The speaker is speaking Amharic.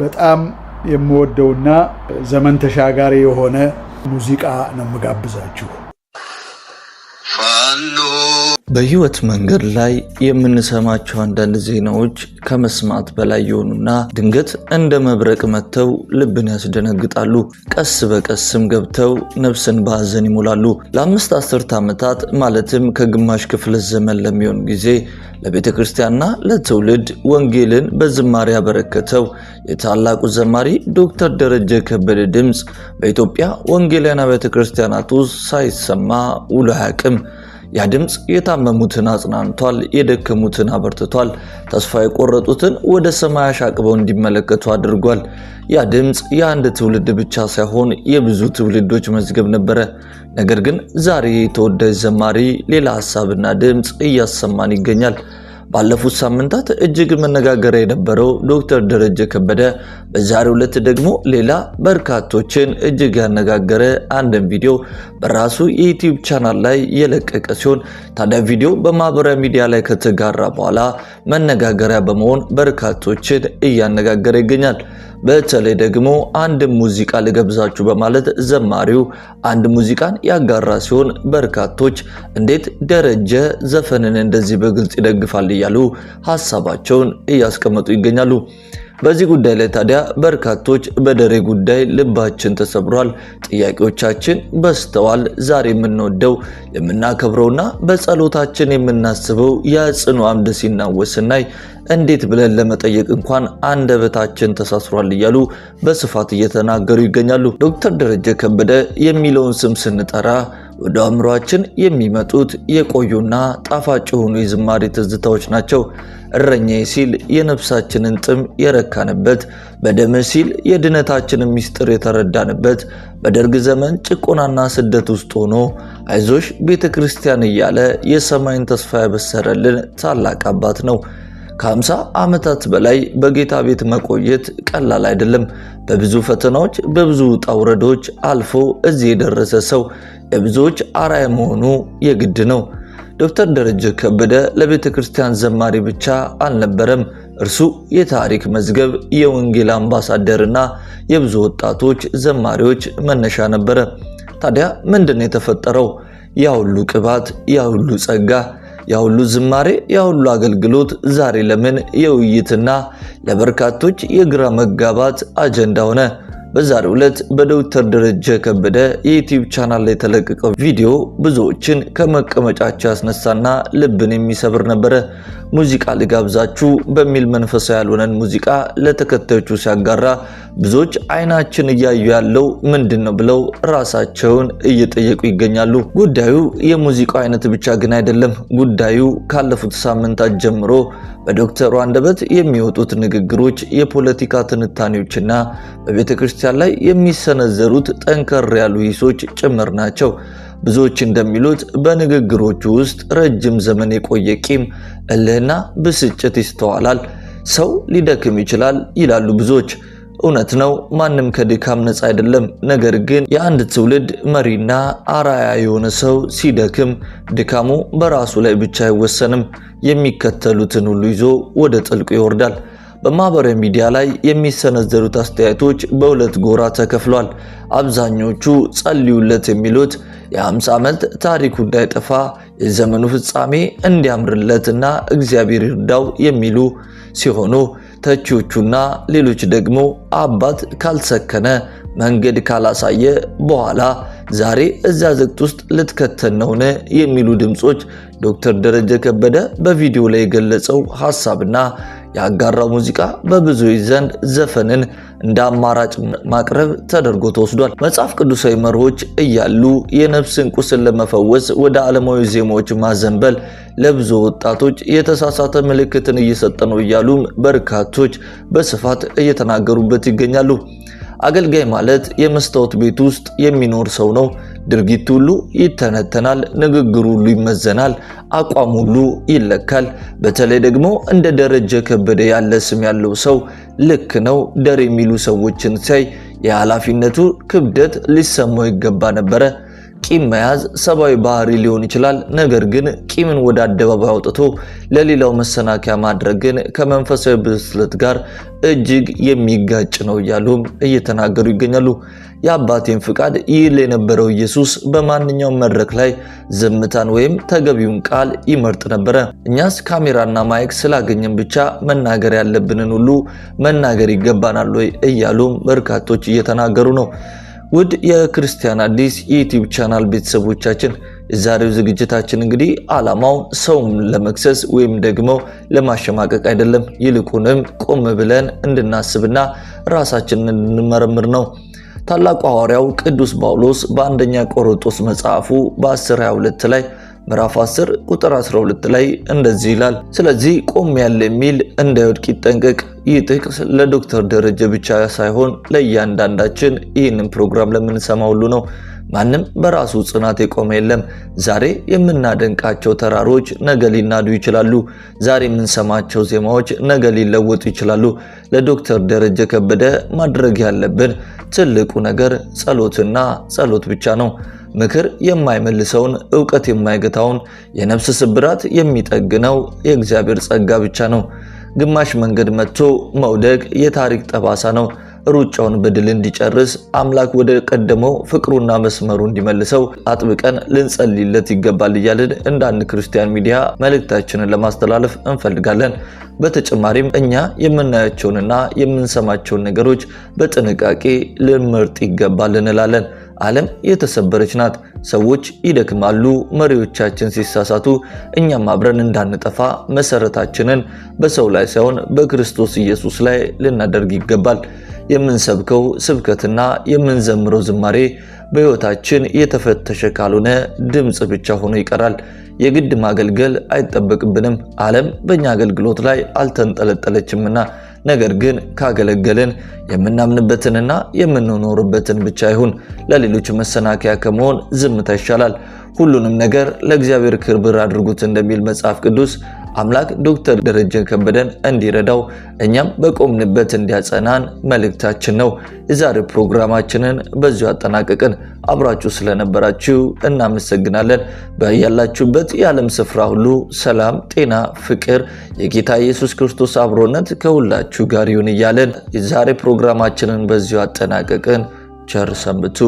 በጣም የምወደውና ዘመን ተሻጋሪ የሆነ ሙዚቃ ነው መጋብዛችሁ። በህይወት መንገድ ላይ የምንሰማቸው አንዳንድ ዜናዎች ከመስማት በላይ የሆኑና ድንገት እንደ መብረቅ መተው ልብን ያስደነግጣሉ። ቀስ በቀስም ገብተው ነፍስን በሐዘን ይሞላሉ። ለአምስት አስርት ዓመታት ማለትም ከግማሽ ክፍለ ዘመን ለሚሆን ጊዜ ለቤተ ክርስቲያንና ለትውልድ ወንጌልን በዝማሬ ያበረከተው የታላቁ ዘማሪ ዶክተር ደረጀ ከበደ ድምጽ በኢትዮጵያ ወንጌላውያን ቤተ ክርስቲያናት ውስጥ ሳይሰማ ውሎ አያውቅም። ያ ድምጽ የታመሙትን አጽናንቷል፣ የደከሙትን አበርትቷል፣ ተስፋ የቆረጡትን ወደ ሰማይ አሻቅበው እንዲመለከቱ አድርጓል። ያ ድምጽ የአንድ ትውልድ ብቻ ሳይሆን የብዙ ትውልዶች መዝገብ ነበረ። ነገር ግን ዛሬ ተወዳጅ ዘማሪ ሌላ ሐሳብና ድምጽ እያሰማን ይገኛል። ባለፉት ሳምንታት እጅግ መነጋገሪያ የነበረው ዶክተር ደረጀ ከበደ በዛሬው ዕለት ደግሞ ሌላ በርካቶችን እጅግ ያነጋገረ አንድ ቪዲዮ በራሱ የዩቲዩብ ቻናል ላይ የለቀቀ ሲሆን ታዲያ ቪዲዮ በማህበራዊ ሚዲያ ላይ ከተጋራ በኋላ መነጋገሪያ በመሆን በርካቶችን እያነጋገረ ይገኛል። በተለይ ደግሞ አንድ ሙዚቃ ልጋብዛችሁ በማለት ዘማሪው አንድ ሙዚቃን ያጋራ ሲሆን በርካቶች እንዴት ደረጀ ዘፈንን እንደዚህ በግልጽ ይደግፋል እያሉ ሐሳባቸውን እያስቀመጡ ይገኛሉ። በዚህ ጉዳይ ላይ ታዲያ በርካቶች በደሬ ጉዳይ ልባችን ተሰብሯል፣ ጥያቄዎቻችን በስተዋል፣ ዛሬ የምንወደው የምናከብረውና በጸሎታችን የምናስበው የጽኑ አምድ ሲናወስናይ እንዴት ብለን ለመጠየቅ እንኳን አንደበታችን ተሳስሯል እያሉ በስፋት እየተናገሩ ይገኛሉ። ዶክተር ደረጀ ከበደ የሚለውን ስም ስንጠራ ወደ አእምሮአችን የሚመጡት የቆዩና ጣፋጭ የሆኑ የዝማሬ ትዝታዎች ናቸው። እረኛዬ ሲል የነፍሳችንን ጥም የረካንበት፣ በደም ሲል የድነታችንን ምስጢር የተረዳንበት፣ በደርግ ዘመን ጭቆናና ስደት ውስጥ ሆኖ አይዞሽ ቤተክርስቲያን እያለ የሰማይን ተስፋ ያበሰረልን ታላቅ አባት ነው። ከ50 ዓመታት በላይ በጌታ ቤት መቆየት ቀላል አይደለም። በብዙ ፈተናዎች በብዙ ውጣ ውረዶች አልፎ እዚህ የደረሰ ሰው የብዙዎች አርአያ መሆኑ የግድ ነው። ዶክተር ደረጀ ከበደ ለቤተ ክርስቲያን ዘማሪ ብቻ አልነበረም። እርሱ የታሪክ መዝገብ፣ የወንጌል አምባሳደርና የብዙ ወጣቶች ዘማሪዎች መነሻ ነበረ። ታዲያ ምንድነው የተፈጠረው? ያ ሁሉ ቅባት፣ ያ ሁሉ ጸጋ፣ ያ ሁሉ ዝማሬ፣ ያ ሁሉ አገልግሎት ዛሬ ለምን የውይይትና ለበርካቶች የግራ መጋባት አጀንዳ ሆነ? በዛሬው ዕለት በዶክተር ደረጀ ከበደ የዩቲዩብ ቻናል ላይ የተለቀቀው ቪዲዮ ብዙዎችን ከመቀመጫቸው ያስነሳና ልብን የሚሰብር ነበረ። ሙዚቃ ልጋብዛችሁ በሚል መንፈሳዊ ያልሆነን ሙዚቃ ለተከታዮቹ ሲያጋራ ብዙዎች አይናችን እያዩ ያለው ምንድነው ብለው ራሳቸውን እየጠየቁ ይገኛሉ። ጉዳዩ የሙዚቃው አይነት ብቻ ግን አይደለም። ጉዳዩ ካለፉት ሳምንታት ጀምሮ በዶክተሩ አንደበት የሚወጡት ንግግሮች፣ የፖለቲካ ትንታኔዎችና በቤተክርስቲያን ላይ የሚሰነዘሩት ጠንከር ያሉ ሂሶች ጭምር ናቸው። ብዙዎች እንደሚሉት በንግግሮቹ ውስጥ ረጅም ዘመን የቆየ ቂም፣ እልህና ብስጭት ይስተዋላል። ሰው ሊደክም ይችላል ይላሉ ብዙዎች። እውነት ነው፣ ማንም ከድካም ነፃ አይደለም። ነገር ግን የአንድ ትውልድ መሪና አርአያ የሆነ ሰው ሲደክም ድካሙ በራሱ ላይ ብቻ አይወሰንም፣ የሚከተሉትን ሁሉ ይዞ ወደ ጥልቁ ይወርዳል። በማህበራዊ ሚዲያ ላይ የሚሰነዘሩት አስተያየቶች በሁለት ጎራ ተከፍሏል። አብዛኞቹ ጸልዩለት የሚሉት የ50 ዓመት ታሪኩ እንዳይጠፋ የዘመኑ ፍጻሜ እንዲያምርለትና እግዚአብሔር ይርዳው የሚሉ ሲሆኑ ተቺዎቹና ሌሎች ደግሞ አባት ካልሰከነ መንገድ ካላሳየ በኋላ ዛሬ እዛ ዘግት ውስጥ ልትከተል ነውን የሚሉ ድምጾች ዶክተር ደረጀ ከበደ በቪዲዮ ላይ የገለጸው ሐሳብና ያጋራው ሙዚቃ በብዙዎች ዘንድ ዘፈንን እንደ አማራጭ ማቅረብ ተደርጎ ተወስዷል። መጽሐፍ ቅዱሳዊ መርሆች እያሉ የነፍስን ቁስል ለመፈወስ ወደ ዓለማዊ ዜማዎች ማዘንበል ለብዙ ወጣቶች የተሳሳተ ምልክትን እየሰጠ ነው እያሉም በርካቶች በስፋት እየተናገሩበት ይገኛሉ። አገልጋይ ማለት የመስታወት ቤት ውስጥ የሚኖር ሰው ነው። ድርጊቱ ሁሉ ይተነተናል፣ ንግግሩ ሁሉ ይመዘናል፣ አቋም ሁሉ ይለካል። በተለይ ደግሞ እንደ ደረጀ ከበደ ያለ ስም ያለው ሰው ልክ ነው ደር የሚሉ ሰዎችን ሳይ የኃላፊነቱ ክብደት ሊሰማው ይገባ ነበረ። ቂም መያዝ ሰባዊ ባህሪ ሊሆን ይችላል። ነገር ግን ቂምን ወደ አደባባይ አውጥቶ ለሌላው መሰናከያ ማድረግ ግን ከመንፈሳዊ ብስለት ጋር እጅግ የሚጋጭ ነው እያሉም እየተናገሩ ይገኛሉ። የአባቴን ፍቃድ ይል የነበረው ኢየሱስ በማንኛውም መድረክ ላይ ዝምታን ወይም ተገቢውን ቃል ይመርጥ ነበረ። እኛስ ካሜራና ማይክ ስላገኘን ብቻ መናገር ያለብንን ሁሉ መናገር ይገባናል ወይ እያሉም በርካቶች እየተናገሩ ነው። ውድ የክርስቲያን አዲስ የዩቲዩብ ቻናል ቤተሰቦቻችን የዛሬው ዝግጅታችን እንግዲህ ዓላማው ሰውም ለመክሰስ ወይም ደግሞ ለማሸማቀቅ አይደለም። ይልቁንም ቆም ብለን እንድናስብና ራሳችንን እንድንመረምር ነው። ታላቁ ሐዋርያው ቅዱስ ጳውሎስ በአንደኛ ቆሮንቶስ መጽሐፉ በ10:22 ላይ ምዕራፍ 10 ቁጥር 12 ላይ እንደዚህ ይላል፣ ስለዚህ ቆም ያለ የሚል እንዳይወድቅ ይጠንቀቅ። ይህ ጥቅስ ለዶክተር ደረጀ ብቻ ሳይሆን ለእያንዳንዳችን ይህንን ፕሮግራም ለምንሰማ ሁሉ ነው። ማንም በራሱ ጽናት የቆመ የለም። ዛሬ የምናደንቃቸው ተራሮች ነገ ሊናዱ ይችላሉ። ዛሬ የምንሰማቸው ዜማዎች ነገ ሊለወጡ ይችላሉ። ለዶክተር ደረጀ ከበደ ማድረግ ያለብን ትልቁ ነገር ጸሎትና ጸሎት ብቻ ነው። ምክር የማይመልሰውን ዕውቀት የማይገታውን የነፍስ ስብራት የሚጠግነው የእግዚአብሔር ጸጋ ብቻ ነው። ግማሽ መንገድ መጥቶ መውደቅ የታሪክ ጠባሳ ነው። ሩጫውን በድል እንዲጨርስ አምላክ ወደ ቀደመው ፍቅሩና መስመሩ እንዲመልሰው አጥብቀን ልንጸልይለት ይገባል እያልን እንደ አንድ ክርስቲያን ሚዲያ መልእክታችንን ለማስተላለፍ እንፈልጋለን። በተጨማሪም እኛ የምናያቸውንና የምንሰማቸውን ነገሮች በጥንቃቄ ልንመርጥ ይገባል እንላለን። ዓለም የተሰበረች ናት። ሰዎች ይደክማሉ። መሪዎቻችን ሲሳሳቱ እኛም አብረን እንዳንጠፋ መሰረታችንን በሰው ላይ ሳይሆን በክርስቶስ ኢየሱስ ላይ ልናደርግ ይገባል። የምንሰብከው ስብከትና የምንዘምረው ዝማሬ በሕይወታችን የተፈተሸ ካልሆነ ድምጽ ብቻ ሆኖ ይቀራል። የግድ ማገልገል አይጠበቅብንም። ዓለም በእኛ አገልግሎት ላይ አልተንጠለጠለችምና። ነገር ግን ካገለገልን የምናምንበትንና የምንኖርበትን ብቻ ይሁን። ለሌሎች መሰናከያ ከመሆን ዝምታ ይሻላል። ሁሉንም ነገር ለእግዚአብሔር ክብር አድርጉት እንደሚል መጽሐፍ ቅዱስ አምላክ ዶክተር ደረጀ ከበደን እንዲረዳው እኛም በቆምንበት እንዲያጸናን መልእክታችን ነው። የዛሬ ፕሮግራማችንን በዚሁ አጠናቀቅን። አብራችሁ ስለነበራችሁ እናመሰግናለን። በያላችሁበት የዓለም ስፍራ ሁሉ ሰላም፣ ጤና፣ ፍቅር የጌታ ኢየሱስ ክርስቶስ አብሮነት ከሁላችሁ ጋር ይሁን እያለን የዛሬ ፕሮግራማችንን በዚሁ አጠናቀቅን። ቸር ሰንብቱ።